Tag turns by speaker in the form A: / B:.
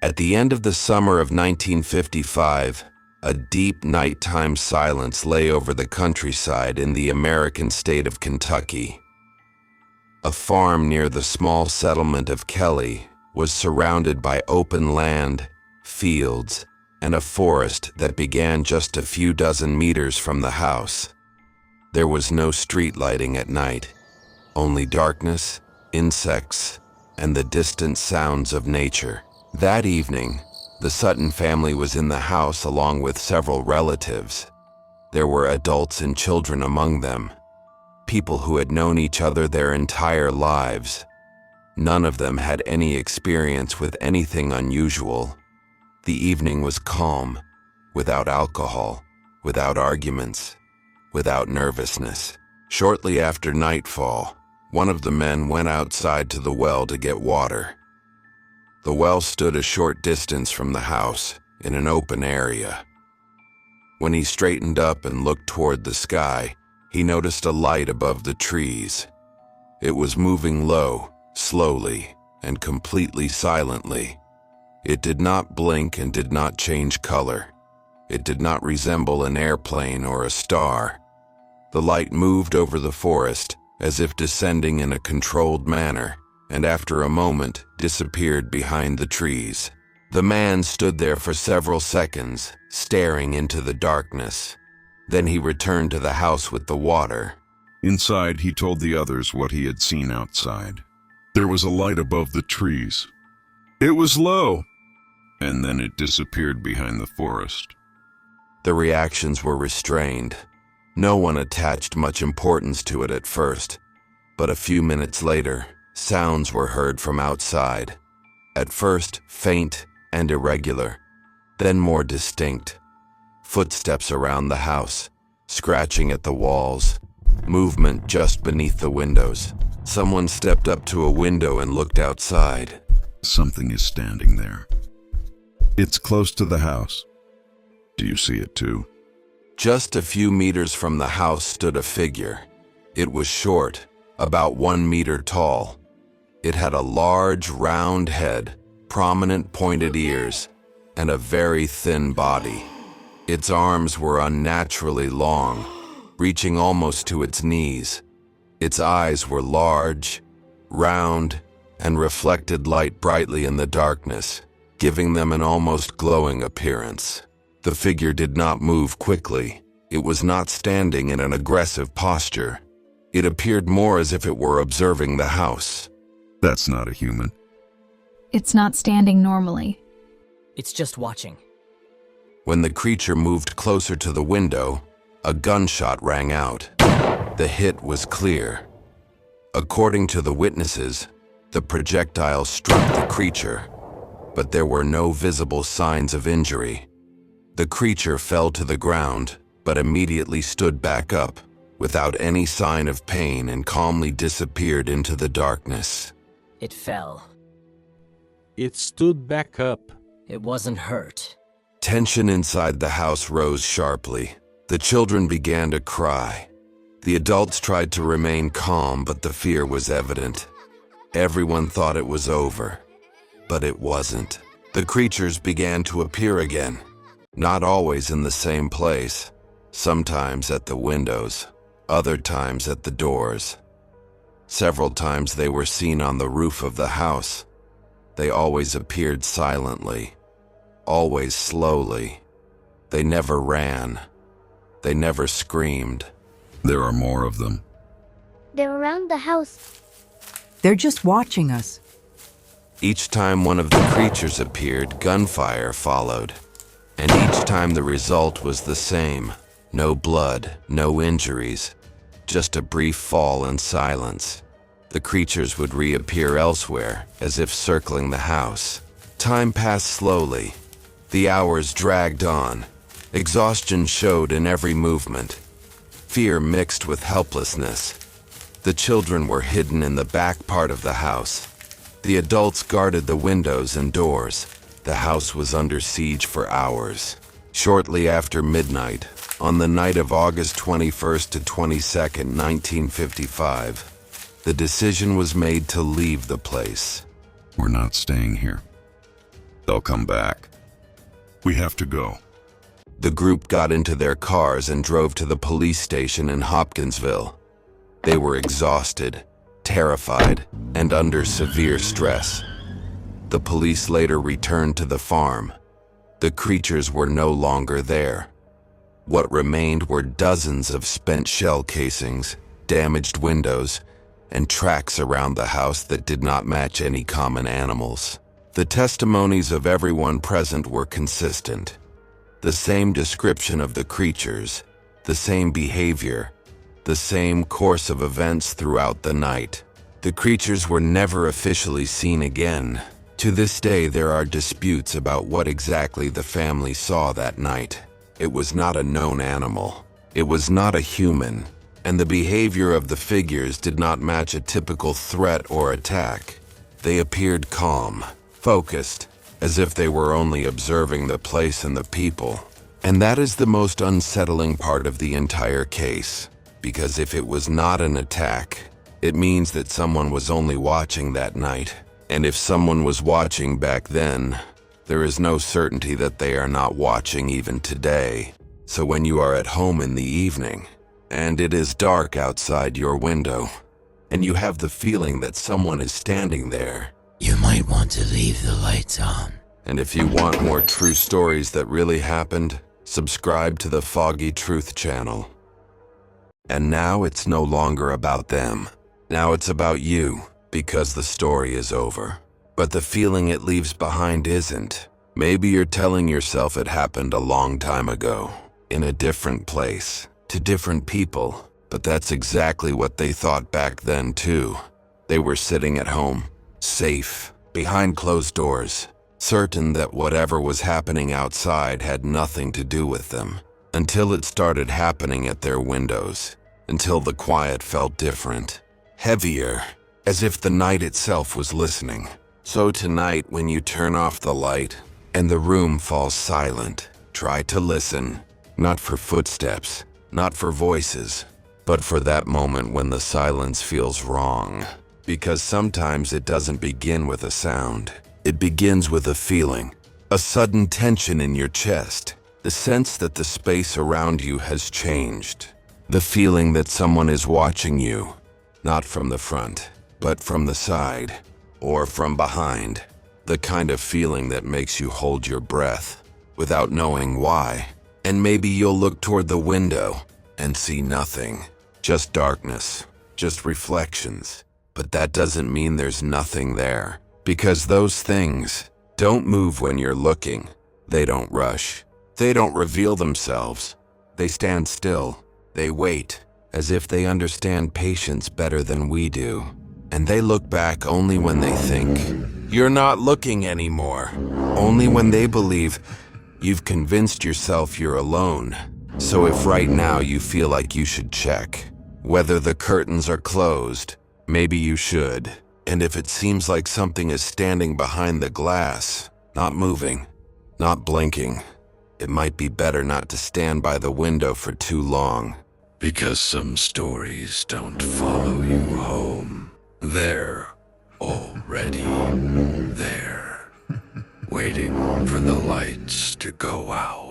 A: At the end of the summer of 1955, a deep nighttime silence lay over the countryside in the American state of Kentucky. A farm near the small settlement of Kelly was surrounded by open land, fields, and a forest that began just a few dozen meters from the house. There was no street lighting at night, only darkness, insects, and the distant sounds of nature. That evening, the Sutton family was in the house along with several relatives. There were adults and children among them, people who had known each other their entire lives. None of them had any experience with anything unusual. The evening was calm, without alcohol, without arguments, without nervousness. Shortly after nightfall, one of the men went outside to the well to get water. The well stood a short distance from the house, in an open area. When he straightened up and looked toward the sky, he noticed a light above the trees. It was moving low, slowly, and completely silently. It did not blink and did not change color. It did not resemble an airplane or a star. The light moved over the forest, as if descending in a controlled manner, and after a moment disappeared behind the trees. The man stood there for several seconds, staring into the darkness. Then he returned to the house with the water.
B: Inside, he told the others what he had seen outside. There was a light above the trees. It was low, and then it disappeared behind the forest.
A: The reactions were restrained. No one attached much importance to it at first, but a few minutes later, sounds were heard from outside. At first, faint and irregular, then more distinct. Footsteps around the house, scratching at the walls, movement just beneath the windows. Someone stepped up to a window and looked outside.
B: Something is standing there. It's close to the house. Do you see it too?
A: Just a few meters from the house stood a figure. It was short, about 1 meter tall. It had a large, round head, prominent pointed ears, and a very thin body. Its arms were unnaturally long, reaching almost to its knees. Its eyes were large, round, and reflected light brightly in the darkness, giving them an almost glowing appearance. The figure did not move quickly. It was not standing in an aggressive posture. It appeared more as if it were observing the house.
B: That's not a human.
C: It's not standing normally.
D: It's just watching.
A: When the creature moved closer to the window, a gunshot rang out. The hit was clear. According to the witnesses, the projectile struck the creature, but there were no visible signs of injury. The creature fell to the ground, but immediately stood back up, without any sign of pain, and calmly disappeared into the darkness.
D: It fell.
E: It stood back up.
D: It wasn't hurt.
A: Tension inside the house rose sharply. The children began to cry. The adults tried to remain calm, but the fear was evident. Everyone thought it was over, but it wasn't. The creatures began to appear again, not always in the same place, sometimes at the windows, other times at the doors. Several times they were seen on the roof of the house. They always appeared silently, always slowly. They never ran. They never screamed.
B: There are more of them.
F: They're around the house.
G: They're just watching us.
A: Each time one of the creatures appeared, gunfire followed. And each time the result was the same. No blood, no injuries, just a brief fall and silence. The creatures would reappear elsewhere, as if circling the house. Time passed slowly. The hours dragged on. Exhaustion showed in every movement. Fear mixed with helplessness. The children were hidden in the back part of the house. The adults guarded the windows and doors. The house was under siege for hours. Shortly after midnight, on the night of August 21st to 22nd, 1955, the decision was made to leave the place.
B: We're not staying here. They'll come back. We have to go.
A: The group got into their cars and drove to the police station in Hopkinsville. They were exhausted, terrified, and under severe stress. The police later returned to the farm. The creatures were no longer there. What remained were dozens of spent shell casings, damaged windows, and tracks around the house that did not match any common animals. The testimonies of everyone present were consistent. The same description of the creatures, the same behavior, the same course of events throughout the night. The creatures were never officially seen again. To this day, there are disputes about what exactly the family saw that night. It was not a known animal. It was not a human, and the behavior of the figures did not match a typical threat or attack. They appeared calm, focused, as if they were only observing the place and the people. And that is the most unsettling part of the entire case, because if it was not an attack, it means that someone was only watching that night. And if someone was watching back then, there is no certainty that they are not watching even today. So when you are at home in the evening, and it is dark outside your window, and you have the feeling that someone is standing there,
H: you might want to leave the lights on.
A: And if you want more true stories that really happened, subscribe to the Foggy Truth channel. And now it's no longer about them. Now it's about you, because the story is over. But the feeling it leaves behind isn't. Maybe you're telling yourself it happened a long time ago, in a different place, to different people, but that's exactly what they thought back then too. They were sitting at home, safe, behind closed doors, certain that whatever was happening outside had nothing to do with them, until it started happening at their windows, until the quiet felt different, heavier, as if the night itself was listening. So tonight, when you turn off the light and the room falls silent, try to listen, not for footsteps, not for voices, but for that moment when the silence feels wrong. Because sometimes it doesn't begin with a sound. It begins with a feeling, a sudden tension in your chest, the sense that the space around you has changed, the feeling that someone is watching you, not from the front, but from the side, or from behind, the kind of feeling that makes you hold your breath without knowing why. And maybe you'll look toward the window and see nothing, just darkness, just reflections. But that doesn't mean there's nothing there, because those things don't move when you're looking. They don't rush. They don't reveal themselves. They stand still. They wait, as if they understand patience better than we do. And they look back only when they think you're not looking anymore. Only when they believe you've convinced yourself you're alone. So if right now you feel like you should check whether the curtains are closed, maybe you should. And if it seems like something is standing behind the glass, not moving, not blinking, it might be better not to stand by the window for too long.
I: Because some stories don't follow you home. They're already there, waiting for the lights to go out.